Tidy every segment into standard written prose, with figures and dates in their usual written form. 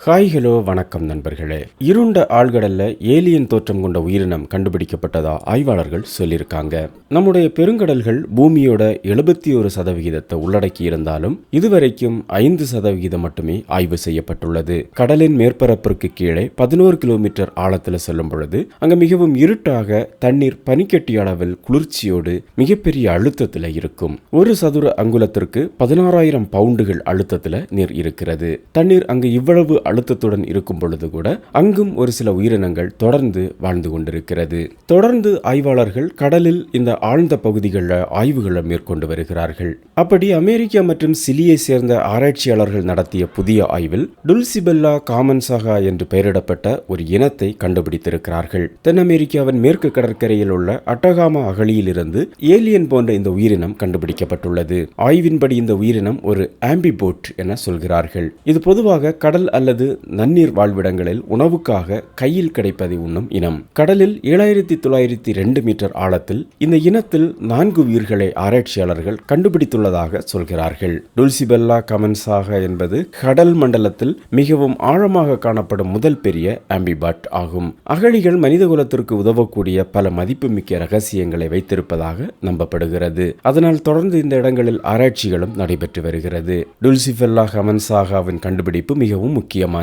Hi hello வணக்கம் நண்பர்களே. இருண்ட ஆழ்கடல்ல ஏலியன் தோற்றம் கொண்ட உயிரினம் கண்டுபிடிக்கப்பட்டதா ஆய்வாளர்கள் சொல்லியிருக்காங்க. நம்முடைய பெருங்கடல்கள் பூமியோட 71% உள்ளடக்கி இருந்தாலும் இதுவரைக்கும் 5% மட்டுமே ஆய்வு செய்யப்பட்டுள்ளது. கடலின் மேற்பரப்பிற்கு கீழே 11 கிலோமீட்டர் ஆழத்தில் செல்லும் பொழுது அங்க மிகவும் இருட்டாக தண்ணீர் பனிக்கட்டி அளவில் குளிர்ச்சியோடு மிகப்பெரிய அழுத்தத்தில் இருக்கும். ஒரு சதுர அங்குலத்திற்கு 16,000 பவுண்டுகள் அழுத்தத்தில் நீர் இருக்கிறது. தண்ணீர் அங்கு இவ்வளவு அழுத்தத்துடன் இருக்கும் பொழுது கூட அங்கும் ஒரு சில உயிரினங்கள் தொடர்ந்து வாழ்ந்து கொண்டிருக்கிறது. தொடர்ந்து ஆய்வாளர்கள் கடலில் இந்த ஆழ்ந்த பகுதிகளில் ஆய்வுகளை மேற்கொண்டு வருகிறார்கள். அப்படி அமெரிக்கா மற்றும் சிலியை சேர்ந்த ஆராய்ச்சியாளர்கள் நடத்திய புதிய ஆய்வில் டுல்சிபெல்லா காமன்சாகா என்று பெயரிடப்பட்ட ஒரு இனத்தை கண்டுபிடித்திருக்கிறார்கள். தென் அமெரிக்காவின் மேற்கு கடற்கரையில் உள்ள அட்டகாமா அகழியிலிருந்து ஏலியன் போன்ற இந்த உயிரினம் கண்டுபிடிக்கப்பட்டுள்ளது. ஆய்வின்படி இந்த உயிரினம் ஒரு ஆம்பிபோட் என சொல்கிறார்கள். இது பொதுவாக கடல் அல்லது நன்னீர் வாழ்விடங்களில் உணவுக்காக கையில் கிடைப்பதை உண்ணும் இனம். கடலில் 7,902 மீட்டர் ஆழத்தில் இந்த இனத்தில் 4 உயிர்களை ஆராய்ச்சியாளர்கள் கண்டுபிடித்துள்ளதாக சொல்கிறார்கள். டுல்சிபெல்லா கமன்சாகா என்பது கடல் மண்டலத்தில் மிகவும் ஆழமாக காணப்படும் முதல் பெரிய ஆம்பிபாட் ஆகும். அகழிகள் மனிதகுலத்திற்கு உதவக்கூடிய பல மதிப்புமிக்க ரகசியங்களை வைத்திருப்பதாக நம்பப்படுகிறது. அதனால் தொடர்ந்து இந்த இடங்களில் ஆராய்ச்சிகளும் நடைபெற்று வருகிறது. டுல்சிபெல்லா கமன்சாகாவின் கண்டுபிடிப்பு மிகவும் முக்கியமானது.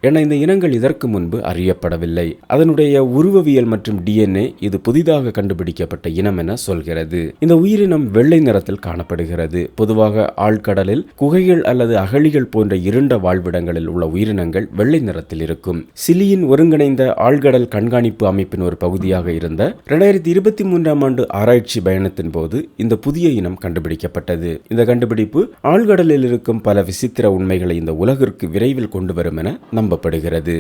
என இந்த இனங்கள் இதற்கு முன்பு அறியப்படவில்லை. அதனுடைய உருவவியல் மற்றும் DNA இது புதிதாக கண்டுபிடிக்கப்பட்ட இனம் என சொல்கிறது. இந்த உயிரினம் வெள்ளை நிறத்தில் காணப்படுகிறது. பொதுவாக ஆழ்கடலில் குகைகள் அல்லது அகழிகள் போன்ற இருண்ட வாழ்விடங்களில் உள்ள உயிரினங்கள் வெள்ளை நிறத்தில் இருக்கும். சிலியின் ஒருங்கிணைந்த ஆழ்கடல் கண்காணிப்பு அமைப்பின் ஒரு பகுதியாக இருந்த 2023ஆம் ஆண்டு ஆராய்ச்சி பயணத்தின் போது இந்த புதிய இனம் கண்டுபிடிக்கப்பட்டது. இந்த கண்டுபிடிப்பு ஆழ்கடலில் இருக்கும் பல விசித்திர உண்மைகளை இந்த உலகிற்கு விரைவில் கொண்டு வரும் என நம்பப்படுகிறது.